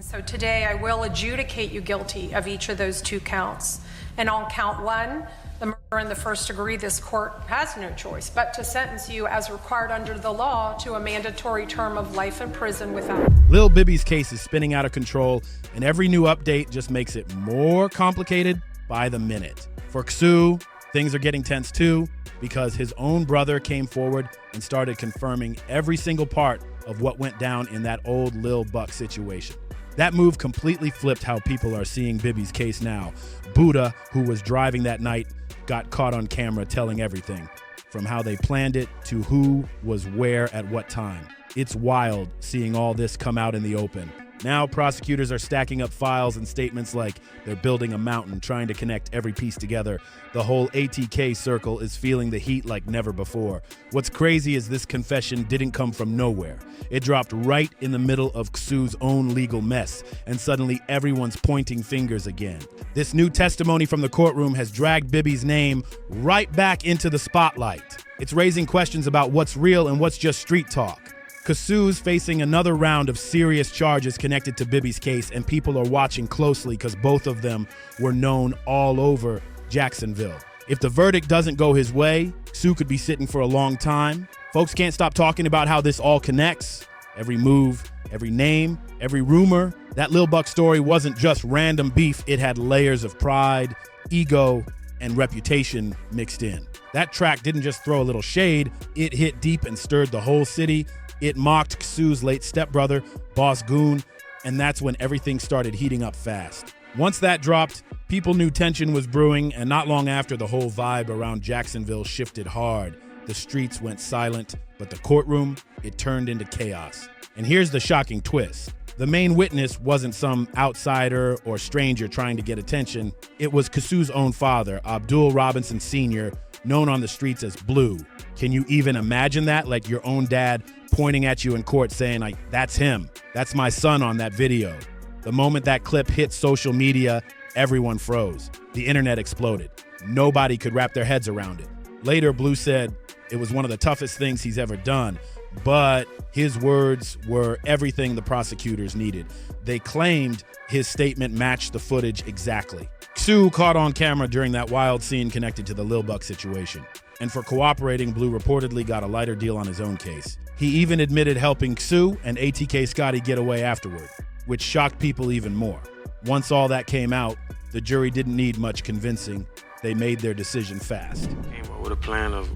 So today I will adjudicate you guilty of each of those 2 counts. And on count 1, the murder in the first degree, this court has no choice but to sentence you as required under the law to a mandatory term of life in prison without. Lil Bibby's case is spinning out of control, and every new update just makes it more complicated by the minute. For Ksoo, things are getting tense too, because his own brother came forward and started confirming every single part of what went down in that old Lil Buck situation. That move completely flipped how people are seeing Bibby's case now. Buddha, who was driving that night, got caught on camera telling everything, from how they planned it to who was where at what time. It's wild seeing all this come out in the open. Now prosecutors are stacking up files and statements like they're building a mountain, trying to connect every piece together. The whole ATK circle is feeling the heat like never before. What's crazy is this confession didn't come from nowhere. It dropped right in the middle of Ksoo's own legal mess, and suddenly everyone's pointing fingers again. This new testimony from the courtroom has dragged Bibby's name right back into the spotlight. It's raising questions about what's real and what's just street talk. Ksoo's facing another round of serious charges connected to Bibby's case, and people are watching closely because both of them were known all over Jacksonville. If the verdict doesn't go his way, Ksoo could be sitting for a long time. Folks can't stop talking about how this all connects. Every move, every name, every rumor. That Lil Buck story wasn't just random beef. It had layers of pride, ego, and reputation mixed in. That track didn't just throw a little shade. It hit deep and stirred the whole city. It mocked Ksoo's late stepbrother, Boss Goon, and that's when everything started heating up fast. Once that dropped, people knew tension was brewing, and not long after, the whole vibe around Jacksonville shifted hard. The streets went silent, but the courtroom, it turned into chaos. And here's the shocking twist. The main witness wasn't some outsider or stranger trying to get attention. It was Ksoo's own father, Abdul Robinson Sr., known on the streets as Blue. Can you even imagine that? Like your own dad pointing at you in court saying, like, that's him. That's my son on that video. The moment that clip hit social media, everyone froze. The internet exploded. Nobody could wrap their heads around it. Later, Blue said it was one of the toughest things he's ever done, but his words were everything the prosecutors needed. They claimed his statement matched the footage exactly. Ksoo caught on camera during that wild scene connected to the Lil Buck situation. And for cooperating, Blue reportedly got a lighter deal on his own case. He even admitted helping Ksoo and ATK Scotty get away afterward, which shocked people even more. Once all that came out, the jury didn't need much convincing. They made their decision fast. Came up with a plan of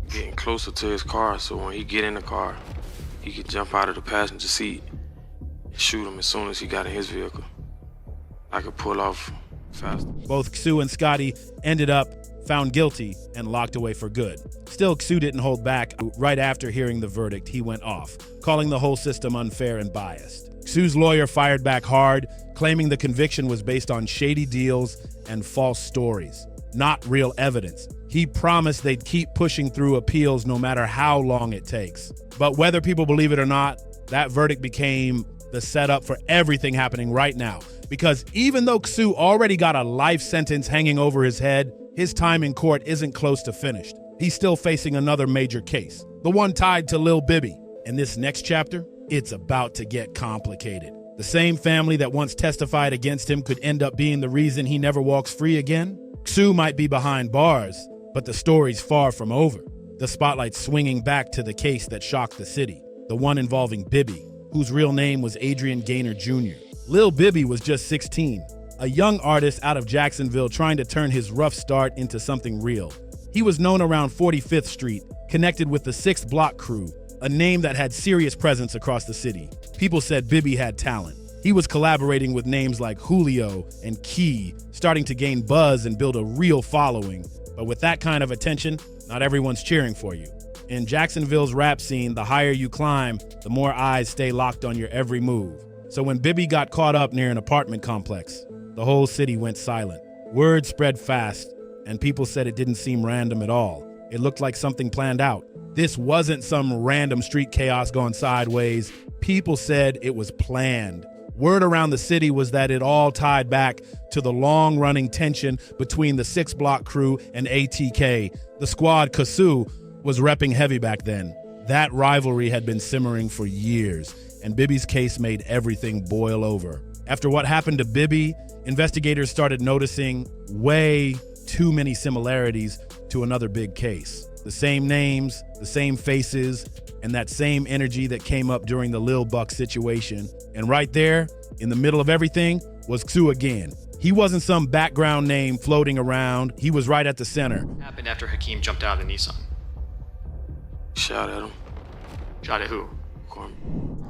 getting closer to his car, so when he get in the car, he could jump out of the passenger seat and shoot him as soon as he got in his vehicle. I could pull off fast. Both Ksoo and Scotty ended up found guilty and locked away for good. Still, Ksoo didn't hold back. Right after hearing the verdict, he went off, calling the whole system unfair and biased. Ksoo's lawyer fired back hard, claiming the conviction was based on shady deals and false stories, not real evidence. He promised they'd keep pushing through appeals no matter how long it takes. But whether people believe it or not, that verdict became the setup for everything happening right now. Because even though Ksoo already got a life sentence hanging over his head, his time in court isn't close to finished. He's still facing another major case, the one tied to Lil Bibby. In this next chapter, it's about to get complicated. The same family that once testified against him could end up being the reason he never walks free again. Ksoo might be behind bars, but the story's far from over. The spotlight's swinging back to the case that shocked the city, the one involving Bibby, whose real name was Adrian Gaynor Jr. Lil Bibby was just 16, a young artist out of Jacksonville trying to turn his rough start into something real. He was known around 45th Street, connected with the 6th Block crew, a name that had serious presence across the city. People said Bibby had talent. He was collaborating with names like Julio and Key, starting to gain buzz and build a real following. But with that kind of attention, not everyone's cheering for you. In Jacksonville's rap scene, the higher you climb, the more eyes stay locked on your every move. So when Bibby got caught up near an apartment complex, the whole city went silent. Word spread fast, and people said it didn't seem random at all. It looked like something planned out. This wasn't some random street chaos going sideways. People said it was planned. Word around the city was that it all tied back to the long-running tension between the 6th Block crew and ATK. The squad Ksoo was repping heavy back then. That rivalry had been simmering for years, and Bibby's case made everything boil over. After what happened to Bibby, investigators started noticing way too many similarities to another big case. The same names, the same faces, and that same energy that came up during the Lil Buck situation. And right there, in the middle of everything, was Ksoo again. He wasn't some background name floating around. He was right at the center. What happened after Hakeem jumped out of the Nissan? Shot at him. Shot at who?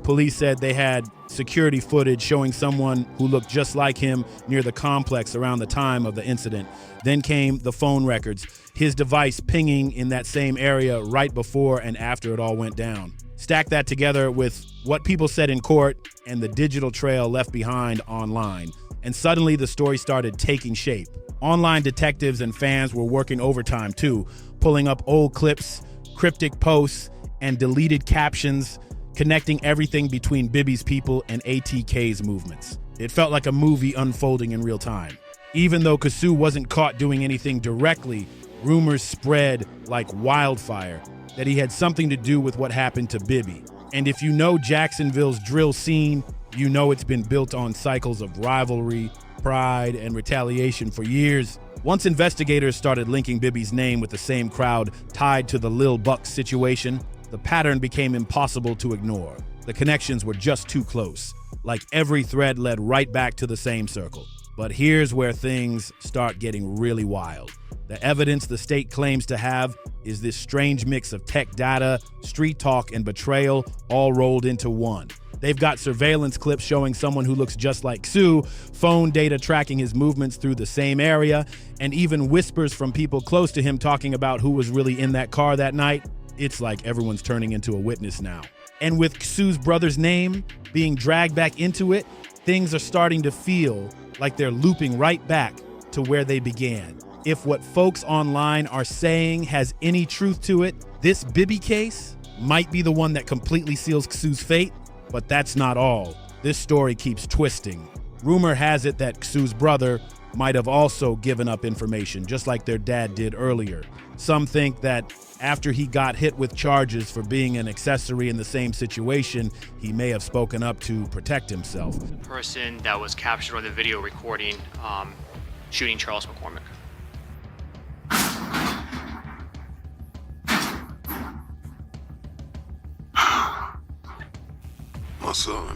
Police said they had security footage showing someone who looked just like him near the complex around the time of the incident. Then came the phone records, his device pinging in that same area right before and after it all went down. Stack that together with what people said in court and the digital trail left behind online. And suddenly the story started taking shape. Online detectives and fans were working overtime too, pulling up old clips, cryptic posts, and deleted captions, connecting everything between Bibby's people and ATK's movements. It felt like a movie unfolding in real time. Even though Ksoo wasn't caught doing anything directly, rumors spread like wildfire that he had something to do with what happened to Bibby. And if you know Jacksonville's drill scene, you know it's been built on cycles of rivalry, pride, and retaliation for years. Once investigators started linking Bibby's name with the same crowd tied to the Lil Buck situation, the pattern became impossible to ignore. The connections were just too close, like every thread led right back to the same circle. But here's where things start getting really wild. The evidence the state claims to have is this strange mix of tech data, street talk, and betrayal all rolled into one. They've got surveillance clips showing someone who looks just like Ksoo, phone data tracking his movements through the same area, and even whispers from people close to him talking about who was really in that car that night. It's like everyone's turning into a witness now. And with Ksoo's brother's name being dragged back into it, things are starting to feel like they're looping right back to where they began. If what folks online are saying has any truth to it, this Bibby case might be the one that completely seals Ksoo's fate, but that's not all. This story keeps twisting. Rumor has it that Ksoo's brother might have also given up information, just like their dad did earlier. Some think that after he got hit with charges for being an accessory in the same situation, he may have spoken up to protect himself. The person that was captured on the video recording shooting Charles McCormick. My son.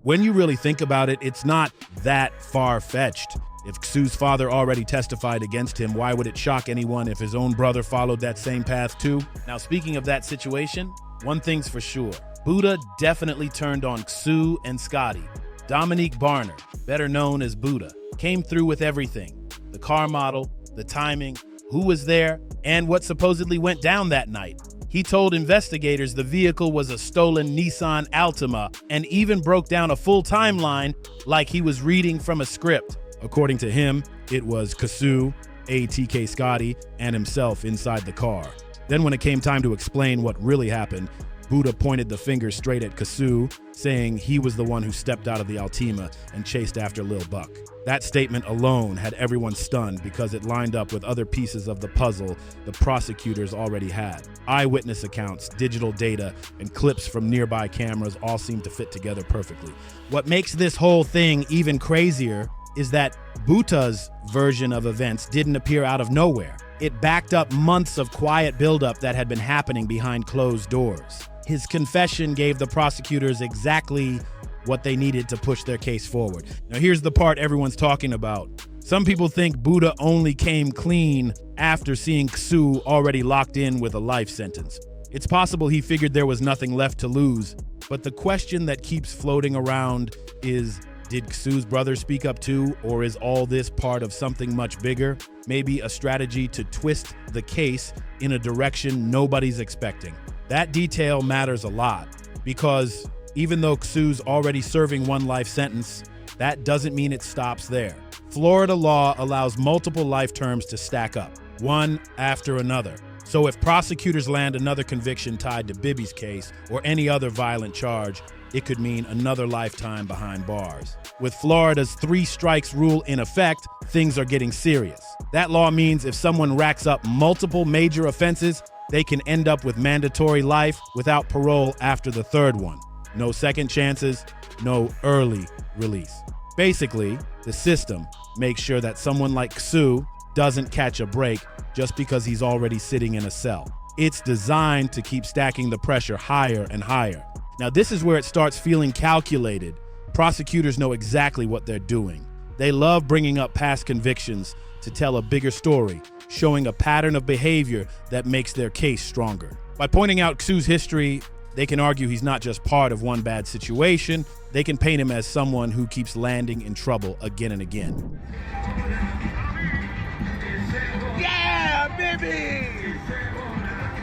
When you really think about it, it's not that far-fetched. If Ksoo's father already testified against him, why would it shock anyone if his own brother followed that same path too? Now, speaking of that situation, one thing's for sure. Buddha definitely turned on Ksoo and Scotty. Dominique Barner, better known as Buddha, came through with everything. The car model, the timing, who was there, and what supposedly went down that night. He told investigators the vehicle was a stolen Nissan Altima and even broke down a full timeline like he was reading from a script. According to him, it was Ksoo, ATK Scotty, and himself inside the car. Then when it came time to explain what really happened, Buddha pointed the finger straight at Ksoo, saying he was the one who stepped out of the Altima and chased after Lil Buck. That statement alone had everyone stunned because it lined up with other pieces of the puzzle the prosecutors already had. Eyewitness accounts, digital data, and clips from nearby cameras all seemed to fit together perfectly. What makes this whole thing even crazier is that Buddha's version of events didn't appear out of nowhere. It backed up months of quiet buildup that had been happening behind closed doors. His confession gave the prosecutors exactly what they needed to push their case forward. Now here's the part everyone's talking about. Some people think Buddha only came clean after seeing Ksoo already locked in with a life sentence. It's possible he figured there was nothing left to lose, but the question that keeps floating around is, did Ksoo's brother speak up too, or is all this part of something much bigger? Maybe a strategy to twist the case in a direction nobody's expecting. That detail matters a lot, because even though Ksoo's already serving one life sentence, that doesn't mean it stops there. Florida law allows multiple life terms to stack up, one after another. So if prosecutors land another conviction tied to Bibby's case or any other violent charge, it could mean another lifetime behind bars. With Florida's 3 strikes rule in effect, things are getting serious. That law means if someone racks up multiple major offenses, they can end up with mandatory life without parole after the 3rd one. No second chances, no early release. Basically, the system makes sure that someone like Ksoo doesn't catch a break just because he's already sitting in a cell. It's designed to keep stacking the pressure higher and higher. Now, this is where it starts feeling calculated. Prosecutors know exactly what they're doing. They love bringing up past convictions to tell a bigger story, showing a pattern of behavior that makes their case stronger. By pointing out Ksoo's history, they can argue he's not just part of one bad situation. They can paint him as someone who keeps landing in trouble again and again. Yeah, baby!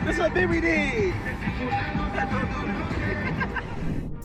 That's what Bibby did!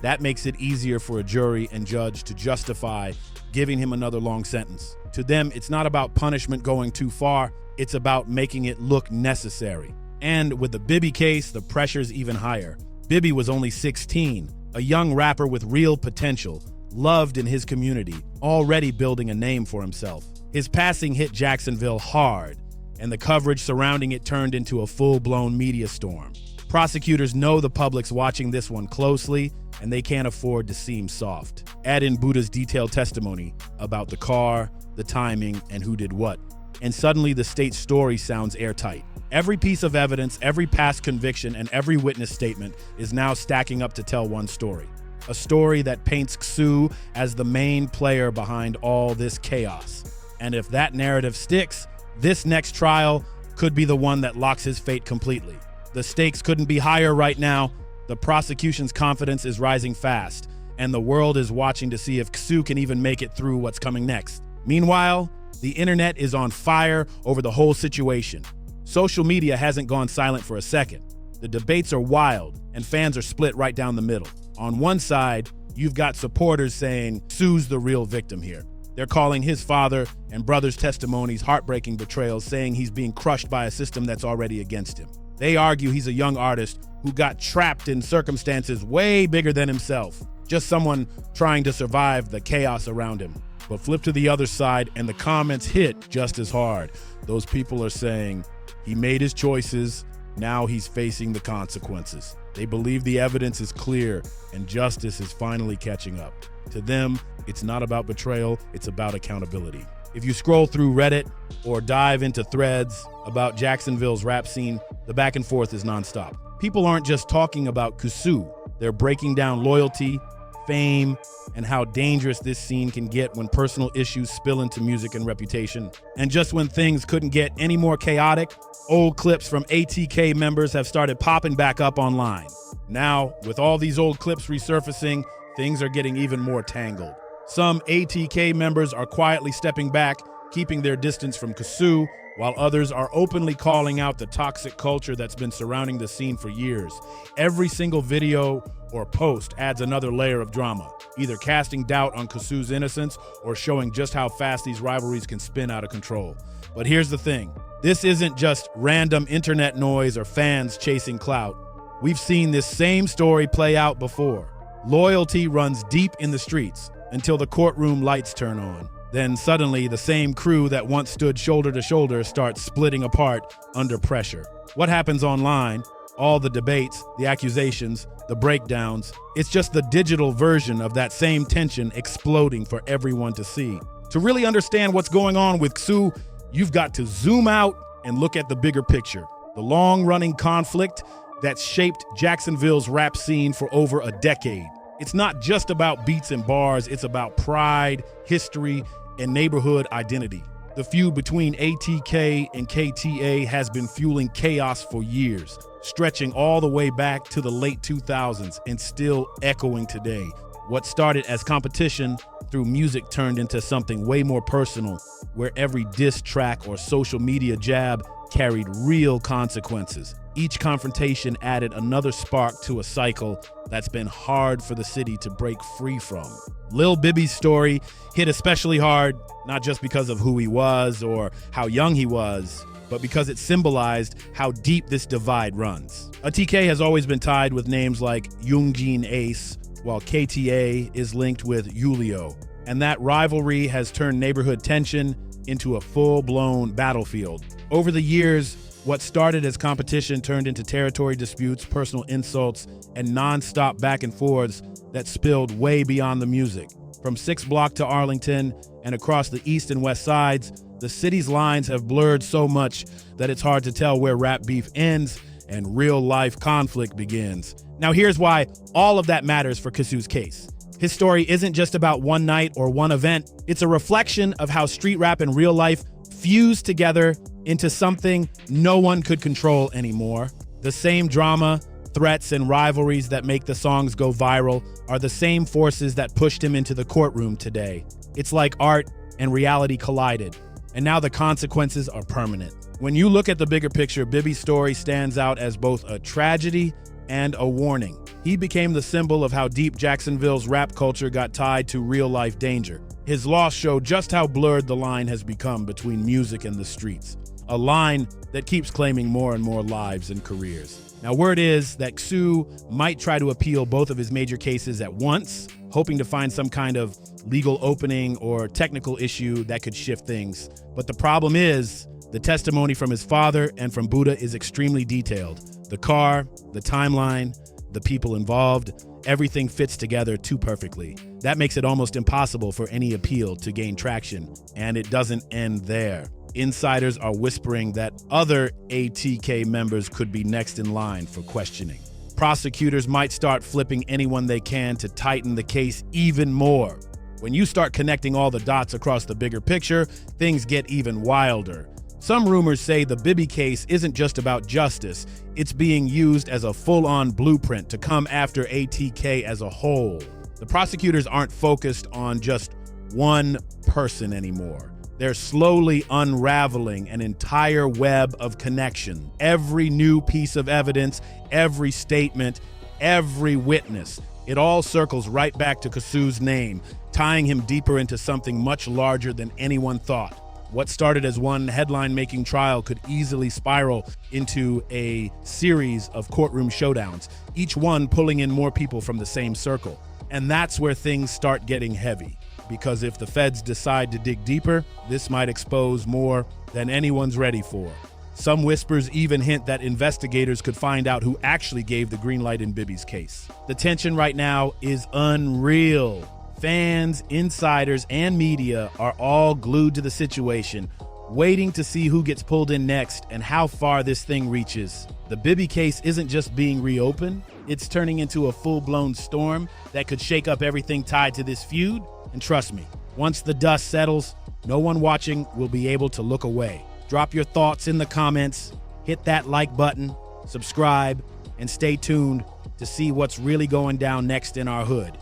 That makes it easier for a jury and judge to justify giving him another long sentence. To them, it's not about punishment going too far, it's about making it look necessary. And with the Bibby case, the pressure's even higher. Bibby was only 16, a young rapper with real potential, loved in his community, already building a name for himself. His passing hit Jacksonville hard, and the coverage surrounding it turned into a full-blown media storm. Prosecutors know the public's watching this one closely, and they can't afford to seem soft. Add in Buddha's detailed testimony about the car, the timing, and who did what, and suddenly the state's story sounds airtight. Every piece of evidence, every past conviction, and every witness statement is now stacking up to tell one story. A story that paints Ksoo as the main player behind all this chaos. And if that narrative sticks, this next trial could be the one that locks his fate completely. The stakes couldn't be higher right now. The prosecution's confidence is rising fast, and the world is watching to see if Ksoo can even make it through what's coming next. Meanwhile, the internet is on fire over the whole situation. Social media hasn't gone silent for a second. The debates are wild, and fans are split right down the middle. On one side, you've got supporters saying Ksoo's the real victim here. They're calling his father and brother's testimonies heartbreaking betrayals, saying he's being crushed by a system that's already against him. They argue he's a young artist who got trapped in circumstances way bigger than himself, just someone trying to survive the chaos around him. But flip to the other side, and the comments hit just as hard. Those people are saying he made his choices, now he's facing the consequences. They believe the evidence is clear and justice is finally catching up. To them, it's not about betrayal, it's about accountability. If you scroll through Reddit or dive into threads about Jacksonville's rap scene, the back and forth is nonstop. People aren't just talking about Ksoo, they're breaking down loyalty, fame, and how dangerous this scene can get when personal issues spill into music and reputation. And just when things couldn't get any more chaotic, old clips from ATK members have started popping back up online. Now, with all these old clips resurfacing, things are getting even more tangled. Some ATK members are quietly stepping back, keeping their distance from Ksoo, while others are openly calling out the toxic culture that's been surrounding the scene for years. Every single video or post adds another layer of drama, either casting doubt on Ksoo's innocence or showing just how fast these rivalries can spin out of control. But here's the thing, this isn't just random internet noise or fans chasing clout. We've seen this same story play out before. Loyalty runs deep in the streets until the courtroom lights turn on. Then suddenly the same crew that once stood shoulder to shoulder starts splitting apart under pressure. What happens online, all the debates, the accusations, the breakdowns, it's just the digital version of that same tension exploding for everyone to see. To really understand what's going on with Ksoo, you've got to zoom out and look at the bigger picture. The long-running conflict that's shaped Jacksonville's rap scene for over a decade. It's not just about beats and bars, it's about pride, history, and neighborhood identity. The feud between ATK and KTA has been fueling chaos for years, stretching all the way back to the late 2000s and still echoing today. What started as competition through music turned into something way more personal, where every diss track or social media jab carried real consequences. Each confrontation added another spark to a cycle that's been hard for the city to break free from. Lil Bibby's story hit especially hard, not just because of who he was or how young he was, but because it symbolized how deep this divide runs. ATK has always been tied with names like Yoongjin Ace, while KTA is linked with Julio. And that rivalry has turned neighborhood tension into a full-blown battlefield. Over the years, What started as competition turned into territory disputes, personal insults, and non-stop back and forths that spilled way beyond the music. From 6 Block to Arlington and across the east and west sides, the city's lines have blurred so much that it's hard to tell where rap beef ends and real-life conflict begins. Now here's why all of that matters for Ksoo's case. His story isn't just about one night or one event. It's a reflection of how street rap and real life fused together into something no one could control anymore. The same drama, threats, and rivalries that make the songs go viral are the same forces that pushed him into the courtroom today. It's like art and reality collided, and now the consequences are permanent. When you look at the bigger picture, Bibby's story stands out as both a tragedy and a warning. He became the symbol of how deep Jacksonville's rap culture got tied to real-life danger. His loss showed just how blurred the line has become between music and the streets, a line that keeps claiming more and more lives and careers. Now, word is that Ksoo might try to appeal both of his major cases at once, hoping to find some kind of legal opening or technical issue that could shift things. But the problem is, the testimony from his father and from Buddha is extremely detailed. The car, the timeline, the people involved, everything fits together too perfectly. That makes it almost impossible for any appeal to gain traction, and it doesn't end there. Insiders are whispering that other ATK members could be next in line for questioning. Prosecutors might start flipping anyone they can to tighten the case even more. When you start connecting all the dots across the bigger picture, things get even wilder. Some rumors say the Bibby case isn't just about justice, it's being used as a full-on blueprint to come after ATK as a whole. The prosecutors aren't focused on just one person anymore. They're slowly unraveling an entire web of connection. Every new piece of evidence, every statement, every witness, it all circles right back to Ksoo's name, tying him deeper into something much larger than anyone thought. What started as one headline-making trial could easily spiral into a series of courtroom showdowns, each one pulling in more people from the same circle. And that's where things start getting heavy, because if the feds decide to dig deeper, this might expose more than anyone's ready for. Some whispers even hint that investigators could find out who actually gave the green light in Bibby's case. The tension right now is unreal. Fans, insiders, and media are all glued to the situation, waiting to see who gets pulled in next and how far this thing reaches. The Bibby case isn't just being reopened, it's turning into a full-blown storm that could shake up everything tied to this feud. And trust me, once the dust settles, no one watching will be able to look away. Drop your thoughts in the comments, hit that like button, subscribe, and stay tuned to see what's really going down next in our hood.